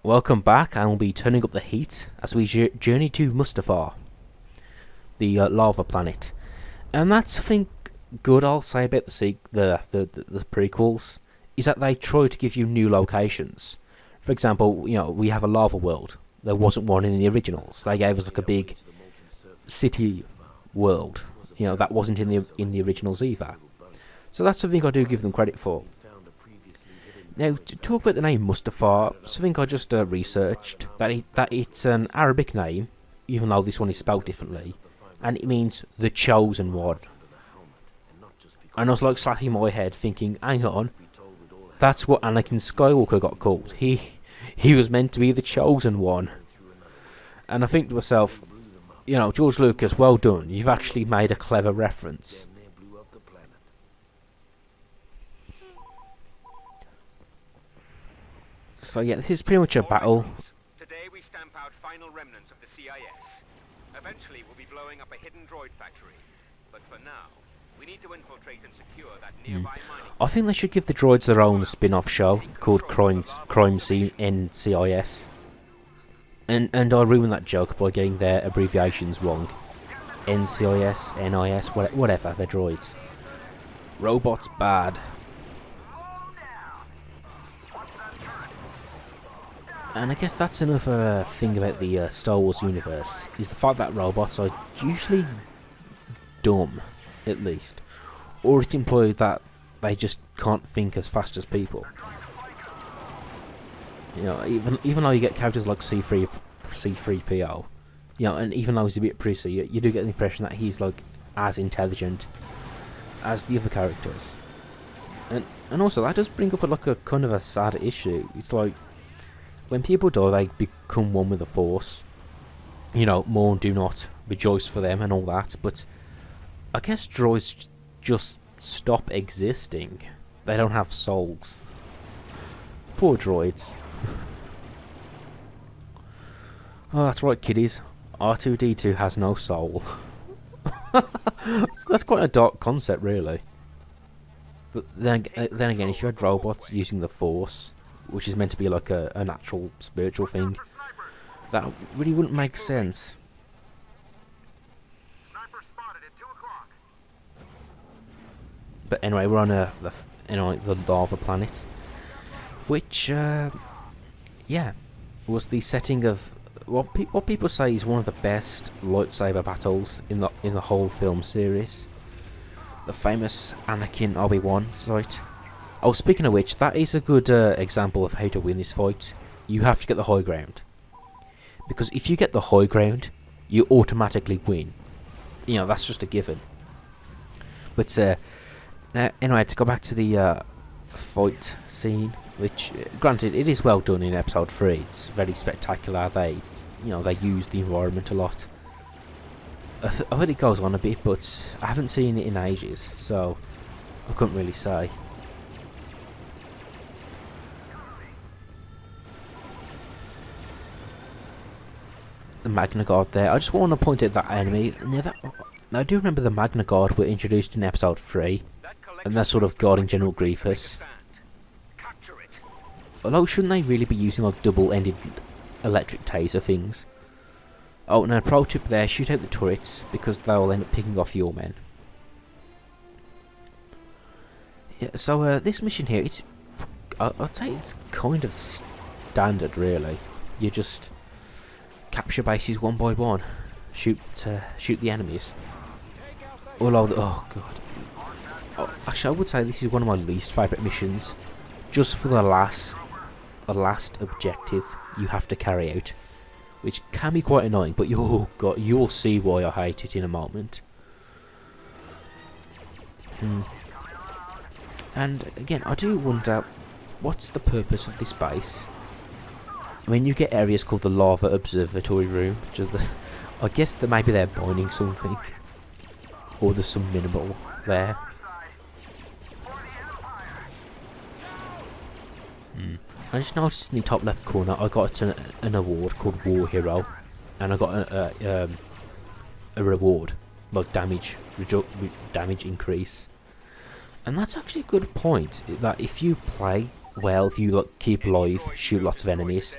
Welcome back, and we'll be turning up the heat as we journey to Mustafar, the lava planet. And that's something good I'll say about the prequels, is that they try to give you new locations. For example, we have a lava world. There wasn't one in the originals. They gave us like a big city world. That wasn't in the originals either. So that's something I do give them credit for. Now, to talk about the name Mustafar, something I just researched, that it's an Arabic name, even though this one is spelled differently, and it means the chosen one. And I was like slapping my head thinking, hang on, that's what Anakin Skywalker got called. He was meant to be the chosen one. And I think to myself, George Lucas, well done, you've actually made a clever reference. So yeah, this is pretty much a battle. Today we stamp out final remnants of the CIS. Eventually we'll be blowing up a hidden droid factory. But for now, we need to infiltrate and secure that nearby mining. I think they should give the droids their own spin-off show called Crime Scene NCIS. And I ruined that joke by getting their abbreviations wrong. NCIS, NIS, whatever, they're droids. Robots bad. And I guess that's another thing about the Star Wars universe, is the fact that robots are usually dumb, at least. Or it implies that they just can't think as fast as people. Even though you get characters like C3PO, and even though he's a bit prissy, you do get the impression that he's like as intelligent as the other characters. And also that does bring up a kind of a sad issue. It's like, when people die, they become one with the Force. Mourn, do not rejoice for them and all that. But I guess droids just stop existing. They don't have souls. Poor droids. Oh, that's right, kiddies. R2-D2 has no soul. That's quite a dark concept, really. But then again, if you had robots using the Force, which is meant to be like a natural spiritual thing, that really wouldn't make sense. But anyway, we're on the lava planet, which was the setting of what people say is one of the best lightsaber battles in the whole film series. The famous Anakin Obi-Wan fight. Oh, speaking of which, that is a good example of how to win this fight. You have to get the high ground. Because if you get the high ground, you automatically win. That's just a given. But, now, anyway, to go back to the fight scene, which, granted, it is well done in Episode 3. It's very spectacular. They use the environment a lot. I heard it goes on a bit, but I haven't seen it in ages, so I couldn't really say. The Magna Guard there. I just want to point out that enemy. I do remember the Magna Guard were introduced in Episode 3, and they're sort of guarding General Grievous. Although, shouldn't they really be using like double-ended electric taser things? Oh, and a pro tip there, shoot out the turrets, because they'll end up picking off your men. Yeah, so this mission here, I'd say it's kind of standard, really. You just capture bases one by one, shoot the enemies. Oh god. Actually, I would say this is one of my least favourite missions, just for the last objective you have to carry out, which can be quite annoying. But you'll see why I hate it in a moment. And again, I do wonder, what's the purpose of this base? I mean, you get areas called the Lava Observatory Room, which are I guess that maybe they're mining something, or there's some mineral there. I just noticed in the top left corner I got an award called War Hero, and I got a reward, like damage increase. And that's actually a good point, that if you play well, if you keep alive, shoot lots of enemies,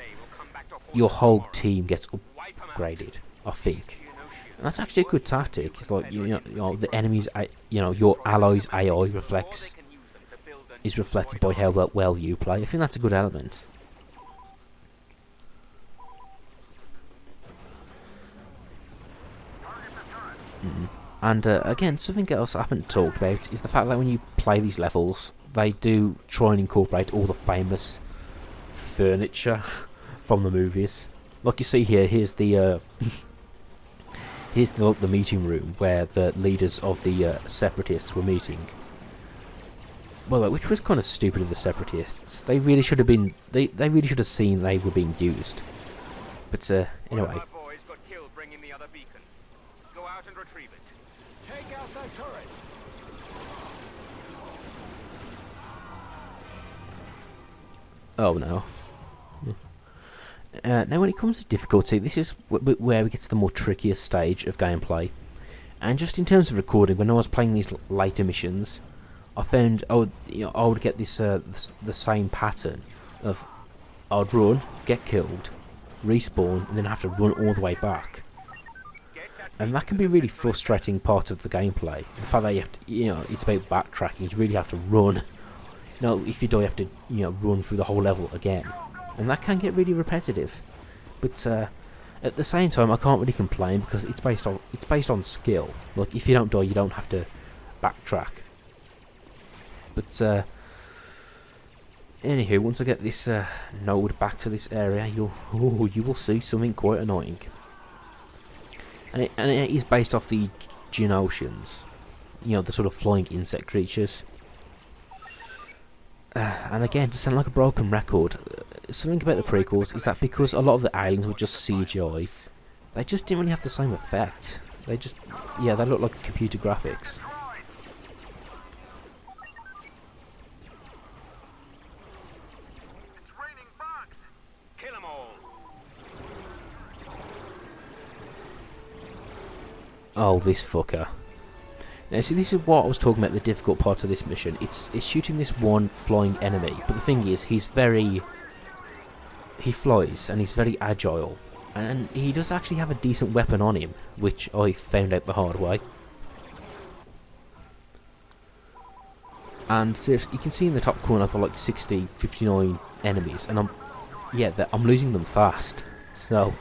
your whole team gets Wipe 'em out. upgraded. I think. You know, And that's actually a good tactic. It's like you know the enemy's your allies' AI reflects is reflected by how well you play. I think that's a good element. And again, something else I haven't talked about is the fact that when you play these levels, they do try and incorporate all the famous furniture from the movies. Like you see here, here's the here's the meeting room where the leaders of the separatists were meeting. Well, which was kind of stupid of the separatists. They really should have been. They really should have seen they were being used. But anyway. Our boys got killed bringing the other beacon. Go out and retrieve it. Take out that turret! Oh no. Now when it comes to difficulty, this is where we get to the more trickiest stage of gameplay. And just in terms of recording, when I was playing these later missions, I found I would get this the same pattern of I'd run, get killed, respawn, and then have to run all the way back. And that can be a really frustrating part of the gameplay. The fact that you have to, it's about backtracking. You really have to run. If you die, you have to, run through the whole level again. And that can get really repetitive. But at the same time, I can't really complain because it's based on skill. Like if you don't die, you don't have to backtrack. But anywho, once I get this node back to this area, you will see something quite annoying. And it is based off the Geonosians, the sort of flying insect creatures. And again, to sound like a broken record, something about the prequels is that because a lot of the aliens were just CGI, they just didn't really have the same effect. They just, they look like computer graphics. It's raining bugs. Kill 'em all. Oh, this fucker. Now, see, this is what I was talking about, the difficult part of this mission. It's shooting this one flying enemy, but the thing is, he flies, and he's very agile. And he does actually have a decent weapon on him, which I found out the hard way. And seriously, you can see in the top corner I've got like 60, 59 enemies, and I'm losing them fast. So,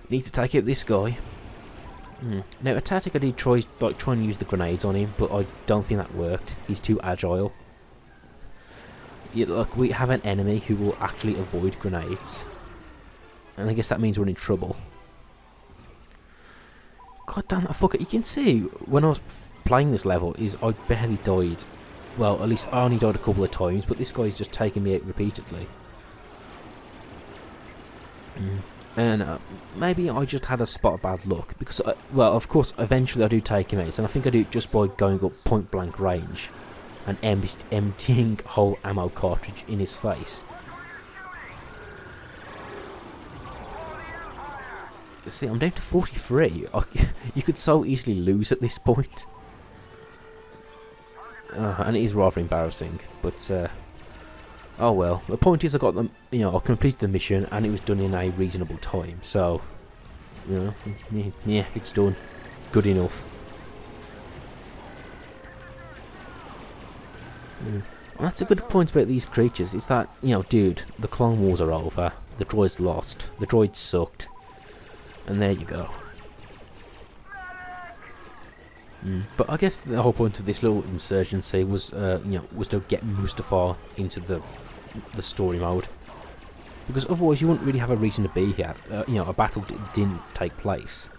need to take out this guy. Now, a tactic I did try and use the grenades on him, but I don't think that worked. He's too agile. Look, we have an enemy who will actually avoid grenades, and I guess that means we're in trouble. God damn that fucker! You can see when I was playing this level, I barely died. Well, at least I only died a couple of times, but this guy's just taking me out repeatedly. And maybe I just had a spot of bad luck, because, of course, eventually I do take him out, and I think I do it just by going up point blank range and emptying a whole ammo cartridge in his face. See, I'm down to 43. You could so easily lose at this point. And it is rather embarrassing, but oh well. The point is, I got them. I completed the mission, and it was done in a reasonable time. So, yeah, it's done. Good enough. And that's a good point about these creatures. Is that dude, the Clone Wars are over. The droids lost. The droids sucked. And there you go. But I guess the whole point of this little insurgency was, was to get Mustafar into the story mode, because otherwise you wouldn't really have a reason to be here. A battle didn't take place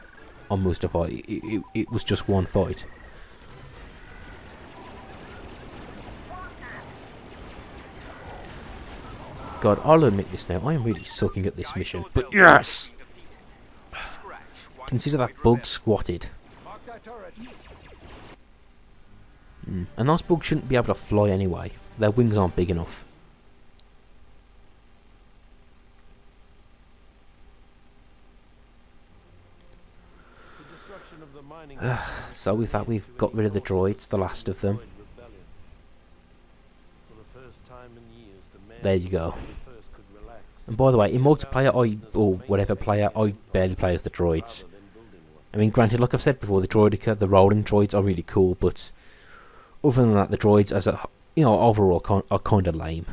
on Mustafar. It was just one fight. God, I'll admit this now. I am really sucking at this mission, but yes. Consider that bug squatted. Mark that turret! And those bugs shouldn't be able to fly anyway. Their wings aren't big enough. The destruction of the mining So with that, we've got rid of the droids, the last of them. For the first time in years, the men There you go. first could relax. And by the way, in multiplayer, or whatever player, I barely play as the droids. I mean, granted, like I've said before, the droidica, the rolling droids are really cool, but other than that, the droids as a overall are kind of lame.